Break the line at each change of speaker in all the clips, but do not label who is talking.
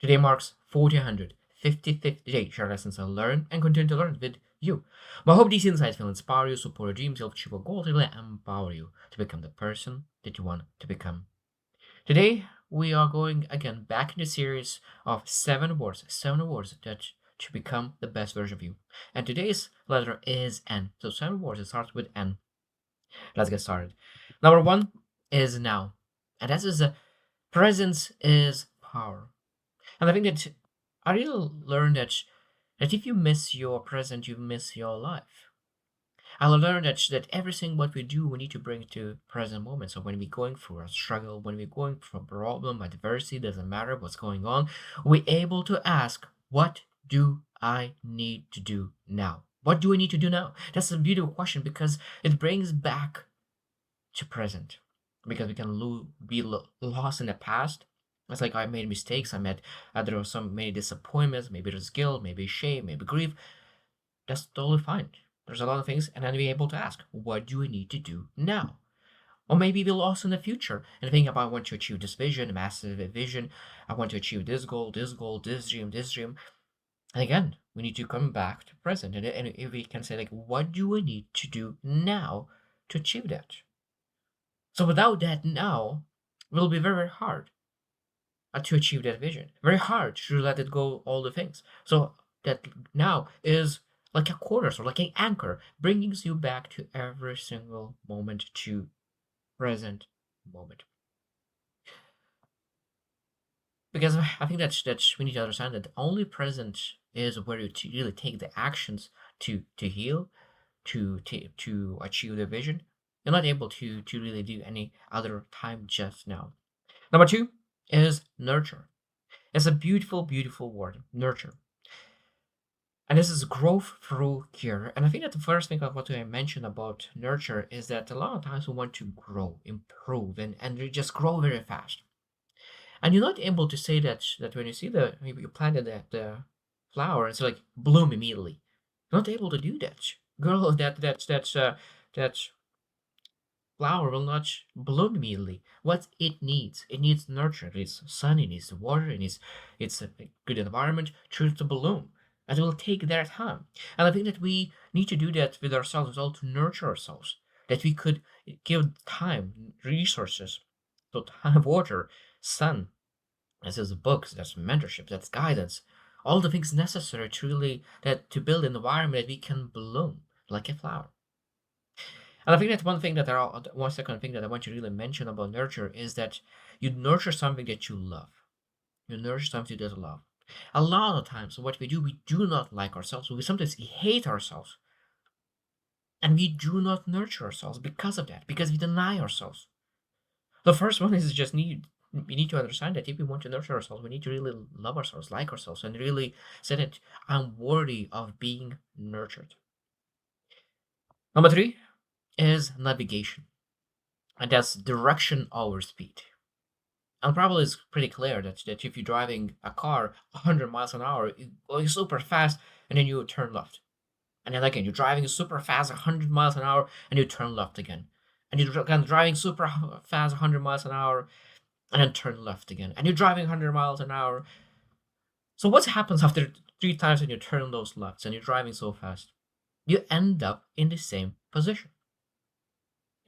Today marks 455th day. Share lessons I learn and continue to learn with you. My hope these insights will inspire you, support your dreams, help achieve your goals, and will empower you to become the person that you want to become. Today, we are going again back in the series of seven words that to become the best version of you. And today's letter is N. So seven words, it starts with N. Let's get started. Number one is now. And that is presence is power. And I think that I really learned that if you miss your present, you miss your life. I learned that everything what we do, we need to bring it to present moment. So when we're going through a struggle, when we're going through a problem, adversity, doesn't matter what's going on, we're able to ask, what do I need to do now? What do I need to do now? That's a beautiful question because it brings back to present. Because we can be lost in the past. It's like I made mistakes. There were some many disappointments. Maybe there's guilt, maybe shame, maybe grief. That's totally fine. There's a lot of things, and then be able to ask, what do I need to do now? Or maybe be lost in the future and think about I want to achieve this vision, a massive vision. I want to achieve this goal, this goal, this dream, this dream. And again, we need to come back to present. And if we can say, like, what do I need to do now to achieve that? So without that now, it will be very, very hard to achieve that vision. Very hard to let it go, all the things. So that now is like a quarter, or like an anchor, bringing you back to every single moment to present moment. Because I think that's we need to understand that only present is where you really take the actions to heal, to achieve the vision. You're not able to really do any other time just now. Number two is nurture. It's a beautiful, beautiful word, nurture. And this is growth through care. And I think that the first thing I want to mention about nurture is that a lot of times we want to grow, improve, and we just grow very fast. And you're not able to say that when you see maybe you planted the flower, it's like bloom immediately. You're not able to do that. Girl, that flower will not bloom immediately. What it needs nurture. It needs sun, it needs water, it's a good environment to bloom. And it will take their time. And I think that we need to do that with ourselves as well to nurture ourselves. That we could give time, resources, so time, water, sun, this is books, that's mentorship, that's guidance, all the things necessary to really that to build an environment that we can bloom like a flower. And I think that one second thing that I want to really mention about nurture is that you nurture something that you love. You nurture something that you love. A lot of times, what we do not like ourselves. We sometimes hate ourselves, and we do not nurture ourselves because of that. Because we deny ourselves. The first one is just we need to understand that if we want to nurture ourselves, we need to really love ourselves, like ourselves, and really say that I'm worthy of being nurtured. Number three is navigation, and that's direction over speed. And probably it's pretty clear that if you're driving a car 100 miles an hour, going super fast, and then you turn left. And then again, you're driving super fast 100 miles an hour, and you turn left again. And you're again driving super fast 100 miles an hour, and then turn left again. And you're driving 100 miles an hour. So what happens after three times when you turn those lefts and you're driving so fast? You end up in the same position.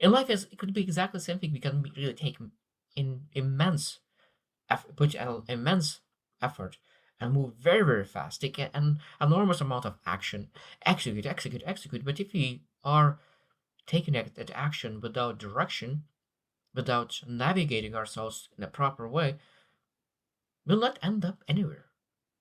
In life, it could be exactly the same thing. We can really take in immense put an immense effort and move very, very fast. Take an enormous amount of action, execute, execute, execute. But if we are taking that action without direction, without navigating ourselves in a proper way, we'll not end up anywhere.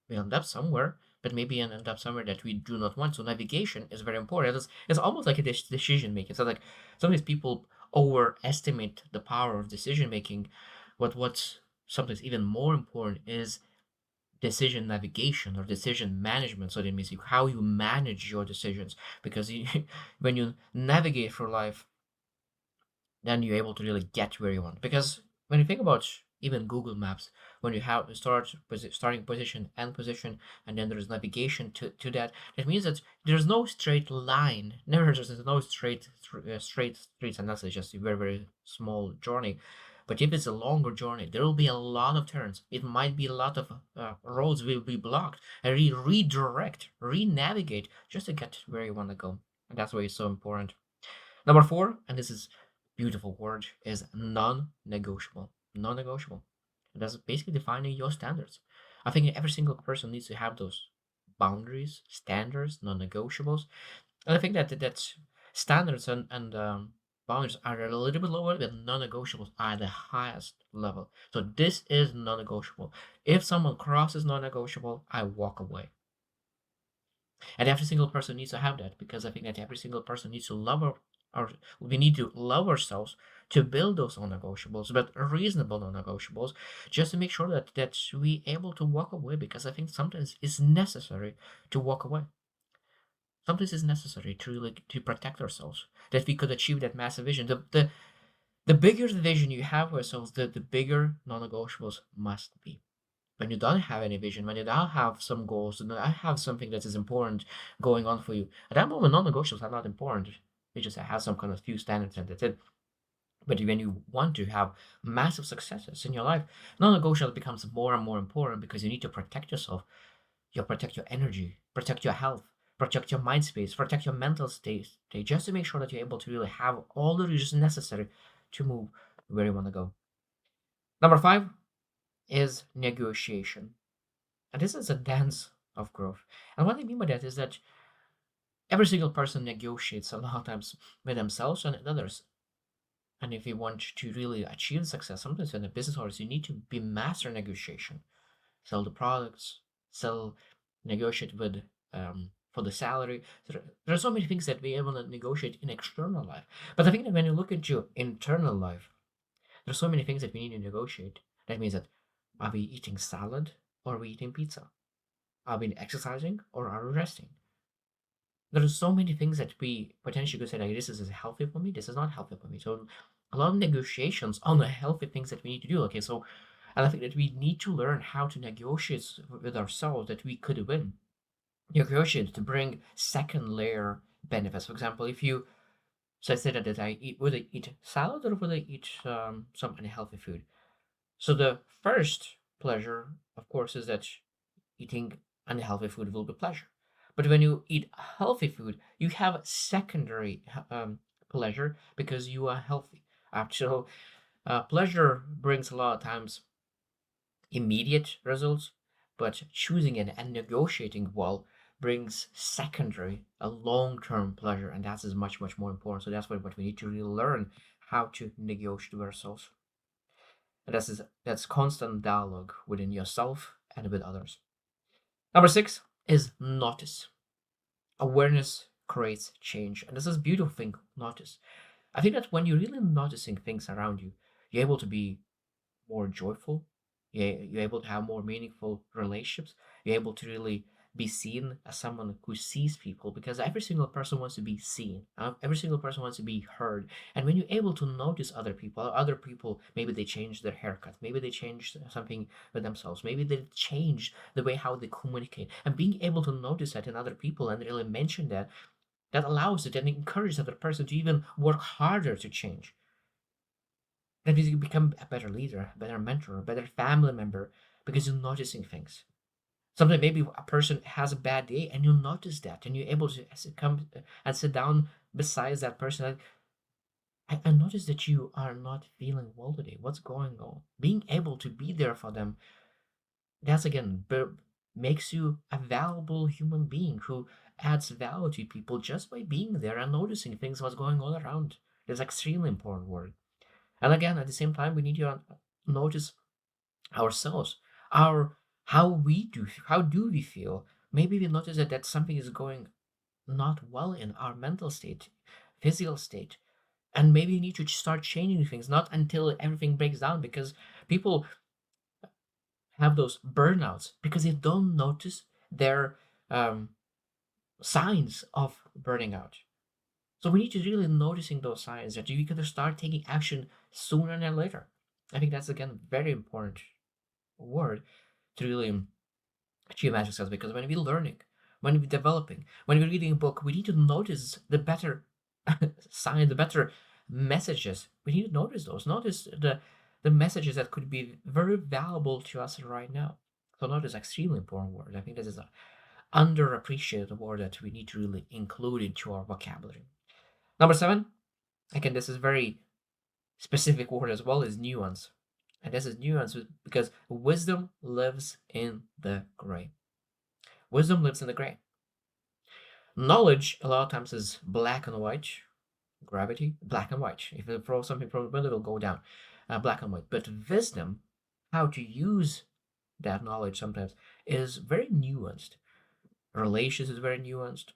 We'll end up somewhere, but maybe end up somewhere that we do not want. So navigation is very important. It's almost like a decision making. So like sometimes people overestimate the power of decision making. What's sometimes even more important is decision navigation or decision management. So that means how you manage your decisions. Because when you navigate through life, then you're able to really get where you want. Because when you think about even Google Maps, when you have starting position, end position, and then there's navigation to that, that means that there's no straight line. Never there's no straight streets, and that's just a very very small journey. But if it's a longer journey, there will be a lot of turns. It might be a lot of roads will be blocked, and redirect, re-navigate just to get to where you want to go. And that's why it's so important. Number four, and this is beautiful word, is non-negotiable. Non-negotiable. That's basically defining your standards. I think every single person needs to have those boundaries, standards, non-negotiables. And I think that standards and boundaries are a little bit lower, but non-negotiables are the highest level. So this is non-negotiable. If someone crosses non-negotiable, I walk away. And every single person needs to have that, because I think that every single person needs to love our we need to love ourselves to build those non-negotiables, but reasonable non-negotiables, just to make sure that we able to walk away, because I think sometimes it's necessary to walk away. Sometimes it's necessary to really to protect ourselves, that we could achieve that massive vision. The bigger the vision you have for yourselves, the bigger non-negotiables must be. When you don't have any vision, when you don't have some goals, and I have something that is important going on for you, at that moment, non-negotiables are not important. You just have some kind of few standards and that's it. But when you want to have massive successes in your life, non-negotiable becomes more and more important, because you need to protect yourself. You protect your energy, protect your health, protect your mind space, protect your mental state, just to make sure that you're able to really have all the resources necessary to move where you want to go. Number five is negotiation. And this is a dance of growth. And what I mean by that is that every single person negotiates a lot of times with themselves and others. And if you want to really achieve success, sometimes in a business owners, you need to be master negotiation. Sell the products, sell, negotiate with for the salary. So there are so many things that we able to negotiate in external life. But I think that when you look at your internal life, there's so many things that we need to negotiate. That means that, are we eating salad or are we eating pizza? Are we exercising or are we resting? There are so many things that we potentially could say, like, this is healthy for me, this is not healthy for me. So a lot of negotiations on the healthy things that we need to do. Okay, so, and I think that we need to learn how to negotiate with ourselves, that we could win. Negotiate to bring second layer benefits. For example, if you, so I said that I eat, would I eat salad or would I eat some unhealthy food? So the first pleasure, of course, is that eating unhealthy food will be pleasure. But when you eat healthy food, you have secondary pleasure, because you are healthy. So pleasure brings a lot of times immediate results, but choosing it and negotiating well brings secondary, a long-term pleasure, and that is much, much more important. So that's what we need to really learn, how to negotiate with ourselves. And that's constant dialogue within yourself and with others. Number six is notice. Awareness creates change. And this is a beautiful thing, notice. I think that when you're really noticing things around you, you're able to be more joyful. You're able to have more meaningful relationships. You're able to really be seen as someone who sees people, because every single person wants to be seen. Every single person wants to be heard. And when you're able to notice other people, maybe they change their haircut, maybe they change something with themselves, maybe they change the way how they communicate. And being able to notice that in other people and really mention that, that allows it and encourages other person to even work harder to change. That means you become a better leader, a better mentor, a better family member, because you're noticing things. Sometimes maybe a person has a bad day and you notice that, and you're able to come and sit down beside that person. Like, I noticed that you are not feeling well today. What's going on? Being able to be there for them, that's again makes you a valuable human being who adds value to people just by being there and noticing things what's going on around. It's extremely important word. And again, at the same time, we need to notice ourselves, our how do we feel. Maybe we notice that something is going not well in our mental state, physical state, and maybe we need to start changing things, not until everything breaks down, because people have those burnouts because they don't notice their um, signs of burning out. So we need to really noticing those signs that you can start taking action sooner than later. I think that's again very important word to really achieve magic success, because when we're learning, when we're developing, when we're reading a book, we need to notice the better sign, the better messages. We need to notice those, notice the messages that could be very valuable to us right now. So that is extremely important word. I think this is an underappreciated word that we need to really include into our vocabulary. Number seven, again, this is very specific word as well, is nuance. And this is nuance because wisdom lives in the gray. Wisdom lives in the gray. Knowledge a lot of times is black and white. Gravity, black and white. If you throw something from the window, it'll go down, black and white. But wisdom, how to use that knowledge sometimes, is very nuanced. Relations is very nuanced.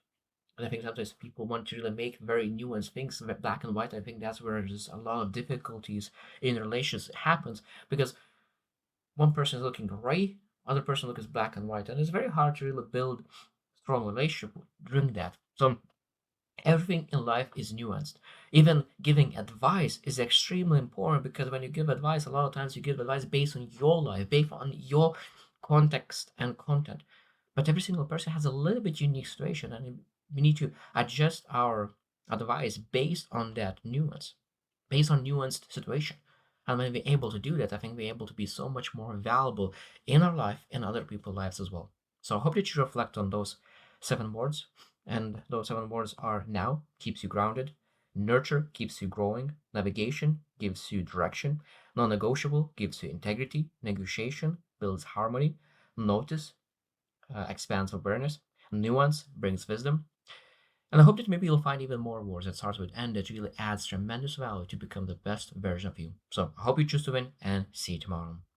And I think sometimes people want to really make very nuanced things black and white. I think that's where there's a lot of difficulties in relations happens because one person is looking gray, other person looks black and white, and it's very hard to really build strong relationship during that. So everything in life is nuanced. Even giving advice is extremely important because when you give advice, a lot of times you give advice based on your life, based on your context and content. But every single person has a little bit unique situation, and we need to adjust our advice based on that nuance, based on nuanced situation. And when we're able to do that, I think we're able to be so much more valuable in our life and other people's lives as well. So I hope that you reflect on those seven words. And those seven words are now keeps you grounded, nurture keeps you growing, navigation gives you direction, non negotiable gives you integrity, negotiation builds harmony, notice expands awareness, nuance brings wisdom, and I hope that maybe you'll find even more words that starts with N that really adds tremendous value to become the best version of you. So I hope you choose to win and see you tomorrow.